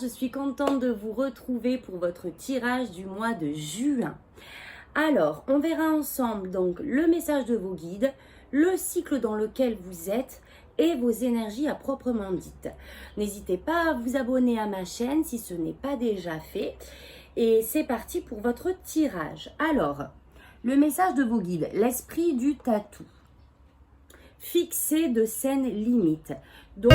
je suis contente de vous retrouver pour votre tirage du mois de juin. Alors, on verra ensemble donc le message de vos guides, le cycle dans lequel vous êtes et vos énergies à proprement dites. N'hésitez pas à vous abonner à ma chaîne si ce n'est pas déjà fait. Et c'est parti pour votre tirage. Alors, le message de vos guides, l'esprit du tatou. Fixer de saines limites. Donc,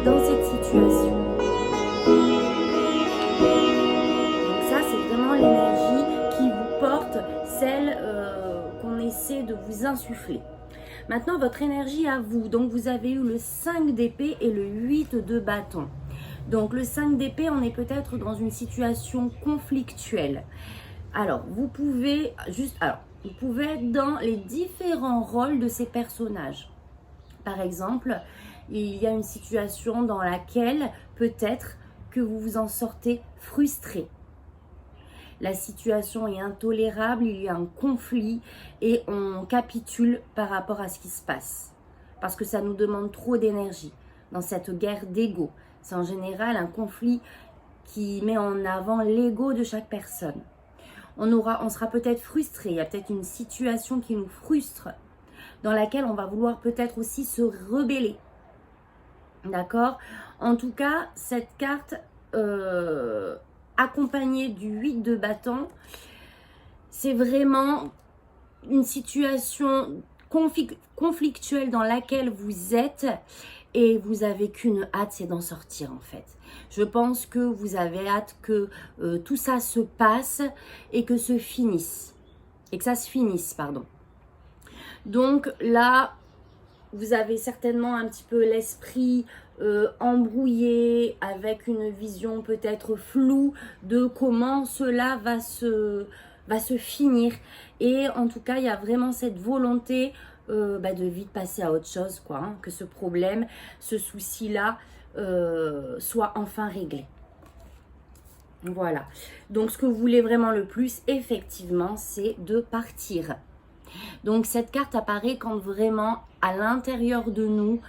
dans cette situation. Donc ça, c'est vraiment l'énergie qui vous porte, celle qu'on essaie de vous insuffler. Maintenant, votre énergie à vous. Donc, vous avez eu le 5 d'épée et le 8 de bâton. Donc, le 5 d'épée, on est peut-être dans une situation conflictuelle. Alors, vous pouvez être dans les différents rôles de ces personnages. Par exemple, il y a une situation dans laquelle peut-être que vous vous en sortez frustré. La situation est intolérable, il y a un conflit et on capitule par rapport à ce qui se passe. Parce que ça nous demande trop d'énergie dans cette guerre d'ego. C'est en général un conflit qui met en avant l'ego de chaque personne. On sera peut-être frustré, il y a peut-être une situation qui nous frustre, dans laquelle on va vouloir peut-être aussi se rebeller. D'accord? En tout cas, cette carte accompagnée du 8 de bâton, c'est vraiment une situation conflictuelle dans laquelle vous êtes et vous avez qu'une hâte, c'est d'en sortir en fait. Je pense que vous avez hâte que tout ça se passe et que ça se finisse, pardon. Donc là, vous avez certainement un petit peu l'esprit embrouillé, avec une vision peut-être floue de comment cela va se finir. Et en tout cas, il y a vraiment cette volonté de vite passer à autre chose, quoi, hein, que ce problème, ce souci-là soit enfin réglé. Voilà. Donc, ce que vous voulez vraiment le plus, effectivement, c'est de partir. Donc, cette carte apparaît quand vraiment, à l'intérieur de nous,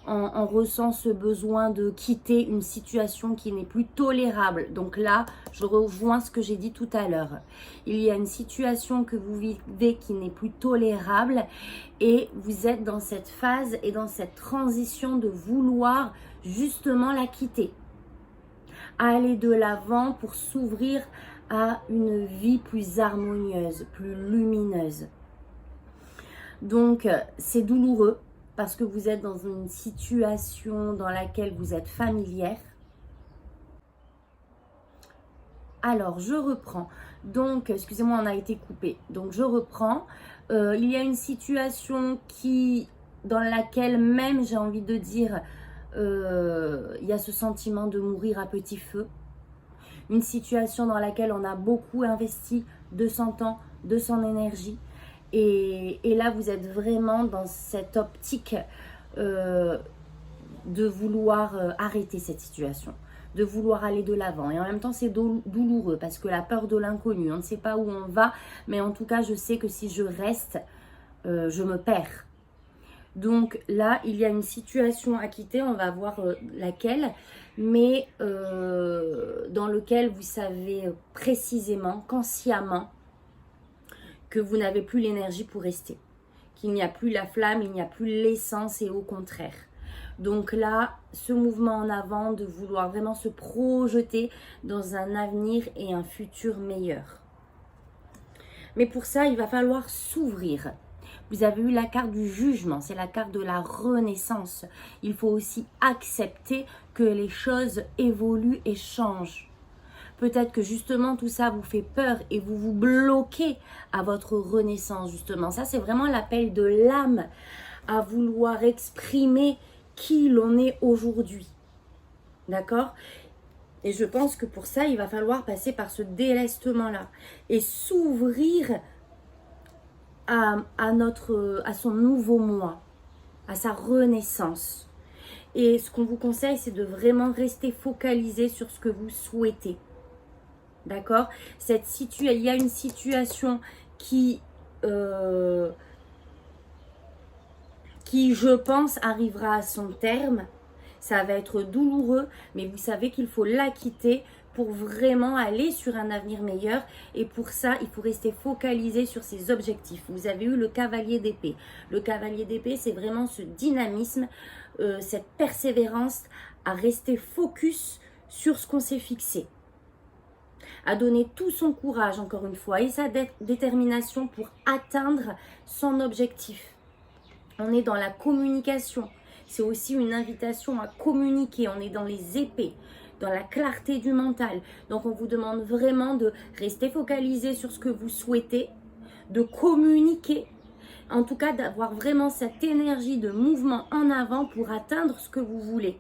on ressent ce besoin de quitter une situation qui n'est plus tolérable. Donc là, je rejoins ce que j'ai dit tout à l'heure. Il y a une situation que vous vivez qui n'est plus tolérable et vous êtes dans cette phase et dans cette transition de vouloir justement la quitter. Aller de l'avant pour s'ouvrir à une vie plus harmonieuse, plus lumineuse. Donc, c'est douloureux parce que vous êtes dans une situation dans laquelle vous êtes familière. Alors, je reprends. Donc, excusez-moi, on a été coupé. Donc, je reprends. Il y a une situation dans laquelle même, j'ai envie de dire, il y a ce sentiment de mourir à petit feu. Une situation dans laquelle on a beaucoup investi de son temps, de son énergie. Et là, vous êtes vraiment dans cette optique de vouloir arrêter cette situation, de vouloir aller de l'avant. Et en même temps, c'est douloureux parce que la peur de l'inconnu, on ne sait pas où on va, mais en tout cas, je sais que si je reste, je me perds. Donc là, il y a une situation à quitter, on va voir laquelle, mais dans lequel vous savez précisément, consciemment, que vous n'avez plus l'énergie pour rester, qu'il n'y a plus la flamme, il n'y a plus l'essence et au contraire. Donc là, ce mouvement en avant de vouloir vraiment se projeter dans un avenir et un futur meilleur. Mais pour ça, il va falloir s'ouvrir. Vous avez eu la carte du jugement, c'est la carte de la renaissance. Il faut aussi accepter que les choses évoluent et changent. Peut-être que justement tout ça vous fait peur et vous vous bloquez à votre renaissance justement. Ça, c'est vraiment l'appel de l'âme à vouloir exprimer qui l'on est aujourd'hui. D'accord ? Et je pense que pour ça, il va falloir passer par ce délestement-là et s'ouvrir à son nouveau moi, à sa renaissance. Et ce qu'on vous conseille, c'est de vraiment rester focalisé sur ce que vous souhaitez. D'accord ? Il y a une situation qui, je pense, arrivera à son terme. Ça va être douloureux, mais vous savez qu'il faut la quitter pour vraiment aller sur un avenir meilleur. Et pour ça, il faut rester focalisé sur ses objectifs. Vous avez eu le cavalier d'épée. Le cavalier d'épée, c'est vraiment ce dynamisme, cette persévérance à rester focus sur ce qu'on s'est fixé. À donner tout son courage, encore une fois, et sa détermination pour atteindre son objectif. On est dans la communication. C'est aussi une invitation à communiquer. On est dans les épées, dans la clarté du mental. Donc, on vous demande vraiment de rester focalisé sur ce que vous souhaitez, de communiquer. En tout cas, d'avoir vraiment cette énergie de mouvement en avant pour atteindre ce que vous voulez.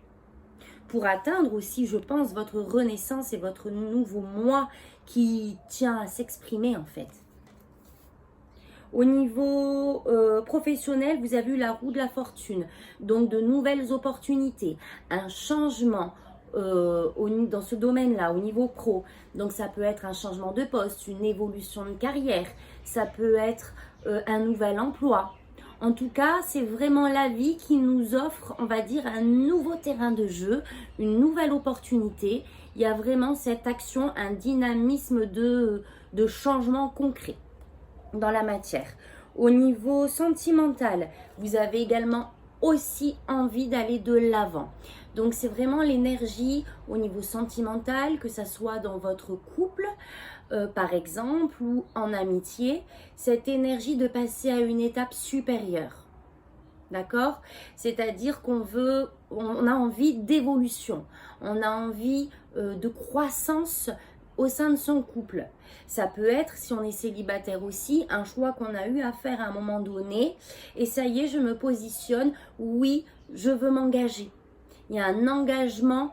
Pour atteindre aussi, je pense, votre renaissance et votre nouveau moi qui tient à s'exprimer en fait. Au niveau professionnel, vous avez eu la roue de la fortune, donc de nouvelles opportunités, un changement dans ce domaine-là, au niveau pro. Donc ça peut être un changement de poste, une évolution de carrière, ça peut être un nouvel emploi. En tout cas, c'est vraiment la vie qui nous offre, on va dire, un nouveau terrain de jeu, une nouvelle opportunité. Il y a vraiment cette action, un dynamisme de changement concret dans la matière. Au niveau sentimental, vous avez également aussi envie d'aller de l'avant. Donc c'est vraiment l'énergie au niveau sentimental, que ça soit dans votre couple par exemple ou en amitié, cette énergie de passer à une étape supérieure. D'accord ? C'est-à-dire qu'on a envie d'évolution, on a envie de croissance au sein de son couple. Ça peut être, si on est célibataire aussi, un choix qu'on a eu à faire à un moment donné. Et ça y est, je me positionne, oui, je veux m'engager. Il y a un engagement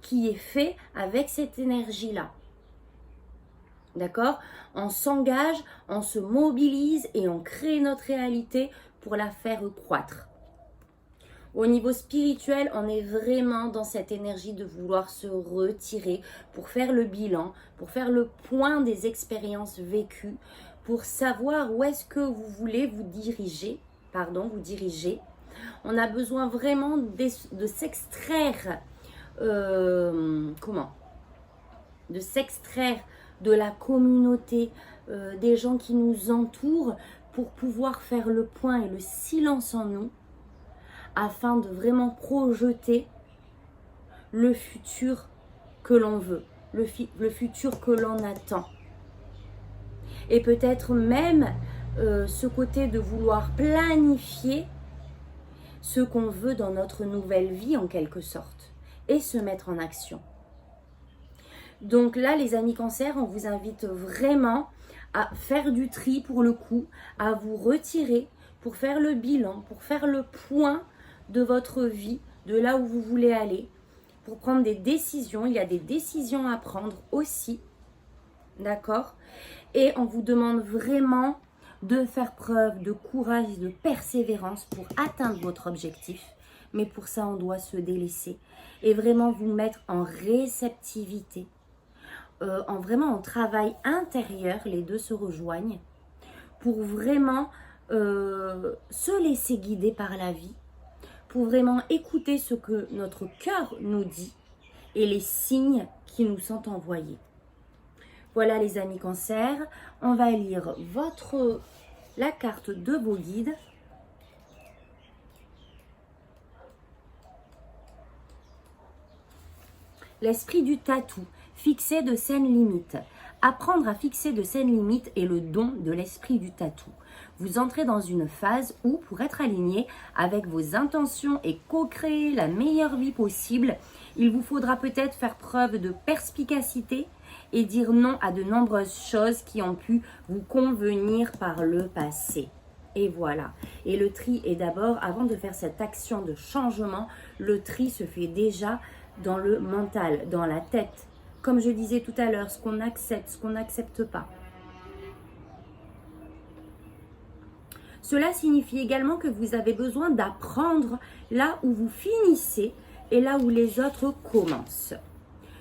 qui est fait avec cette énergie-là. D'accord ? On s'engage, on se mobilise et on crée notre réalité pour la faire croître. Au niveau spirituel, on est vraiment dans cette énergie de vouloir se retirer pour faire le bilan, pour faire le point des expériences vécues, pour savoir où est-ce que vous voulez vous diriger. On a besoin vraiment de s'extraire, de s'extraire de la communauté, des gens qui nous entourent pour pouvoir faire le point et le silence en nous, afin de vraiment projeter le futur que l'on veut, le futur que l'on attend. Et peut-être même ce côté de vouloir planifier ce qu'on veut dans notre nouvelle vie en quelque sorte et se mettre en action. Donc là, les amis Cancer, on vous invite vraiment à faire du tri pour le coup, à vous retirer pour faire le bilan, pour faire le point de votre vie, de là où vous voulez aller, pour prendre des décisions. Il y a des décisions à prendre aussi, d'accord? Et on vous demande vraiment de faire preuve de courage et de persévérance pour atteindre votre objectif. Mais pour ça, on doit se délaisser et vraiment vous mettre en réceptivité, en travail intérieur. Les deux se rejoignent pour vraiment se laisser guider par la vie, pour vraiment écouter ce que notre cœur nous dit et les signes qui nous sont envoyés. Voilà les amis Cancer, on va lire la carte de vos guides. L'esprit du tatou, fixer de saines limites. Apprendre à fixer de saines limites est le don de l'esprit du tatou. Vous entrez dans une phase où, pour être aligné avec vos intentions et co-créer la meilleure vie possible, il vous faudra peut-être faire preuve de perspicacité et dire non à de nombreuses choses qui ont pu vous convenir par le passé. Et voilà. Et le tri est d'abord, avant de faire cette action de changement, le tri se fait déjà dans le mental, dans la tête. Comme je disais tout à l'heure, ce qu'on accepte, ce qu'on n'accepte pas. Cela signifie également que vous avez besoin d'apprendre là où vous finissez et là où les autres commencent.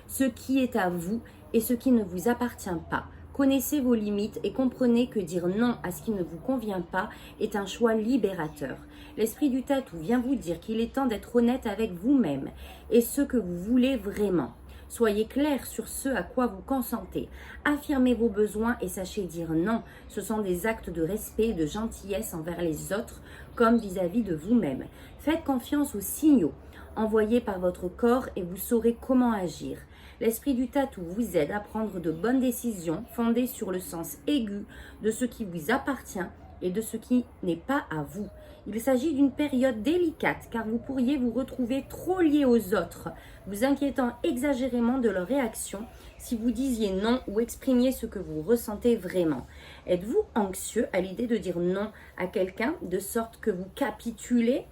Ce qui est à vous et ce qui ne vous appartient pas. Connaissez vos limites et comprenez que dire non à ce qui ne vous convient pas est un choix libérateur. L'esprit du tatou vient vous dire qu'il est temps d'être honnête avec vous-même et ce que vous voulez vraiment. Soyez clair sur ce à quoi vous consentez. Affirmez vos besoins et sachez dire non. Ce sont des actes de respect et de gentillesse envers les autres comme vis-à-vis de vous-même. Faites confiance aux signaux envoyés par votre corps et vous saurez comment agir. L'esprit du tatou vous aide à prendre de bonnes décisions fondées sur le sens aigu de ce qui vous appartient et de ce qui n'est pas à vous. Il s'agit d'une période délicate car vous pourriez vous retrouver trop lié aux autres, vous inquiétant exagérément de leurs réactions si vous disiez non ou exprimiez ce que vous ressentez vraiment. Êtes-vous anxieux à l'idée de dire non à quelqu'un de sorte que vous capitulez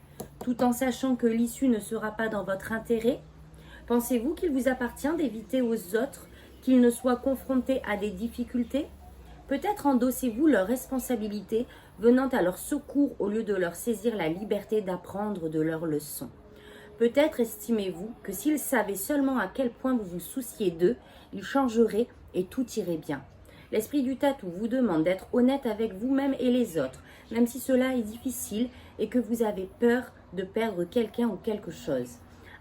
tout en sachant que l'issue ne sera pas dans votre intérêt? Pensez-vous qu'il vous appartient d'éviter aux autres qu'ils ne soient confrontés à des difficultés? Peut-être endossez-vous leurs responsabilités venant à leur secours au lieu de leur saisir la liberté d'apprendre de leurs leçons. Peut-être estimez-vous que s'ils savaient seulement à quel point vous vous souciez d'eux, ils changeraient et tout irait bien. L'esprit du tatou vous demande d'être honnête avec vous-même et les autres, même si cela est difficile et que vous avez peur de perdre quelqu'un ou quelque chose.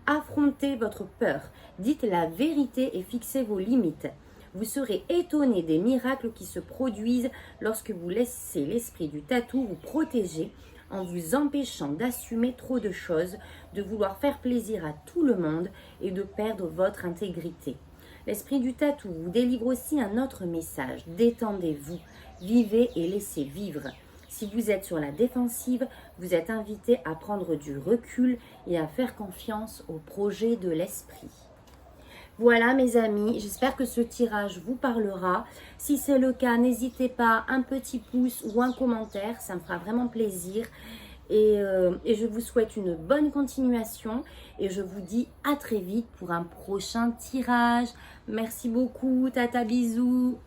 Affrontez votre peur, dites la vérité et fixez vos limites. Vous serez étonné des miracles qui se produisent lorsque vous laissez l'esprit du tatou vous protéger en vous empêchant d'assumer trop de choses, de vouloir faire plaisir à tout le monde et de perdre votre intégrité. L'esprit du tatou vous délivre aussi un autre message. Détendez-vous, vivez et laissez vivre. Si vous êtes sur la défensive, vous êtes invité à prendre du recul et à faire confiance au projet de l'esprit. Voilà mes amis, j'espère que ce tirage vous parlera. Si c'est le cas, n'hésitez pas, un petit pouce ou un commentaire, ça me fera vraiment plaisir. Et je vous souhaite une bonne continuation et je vous dis à très vite pour un prochain tirage. Merci beaucoup, tata bisous.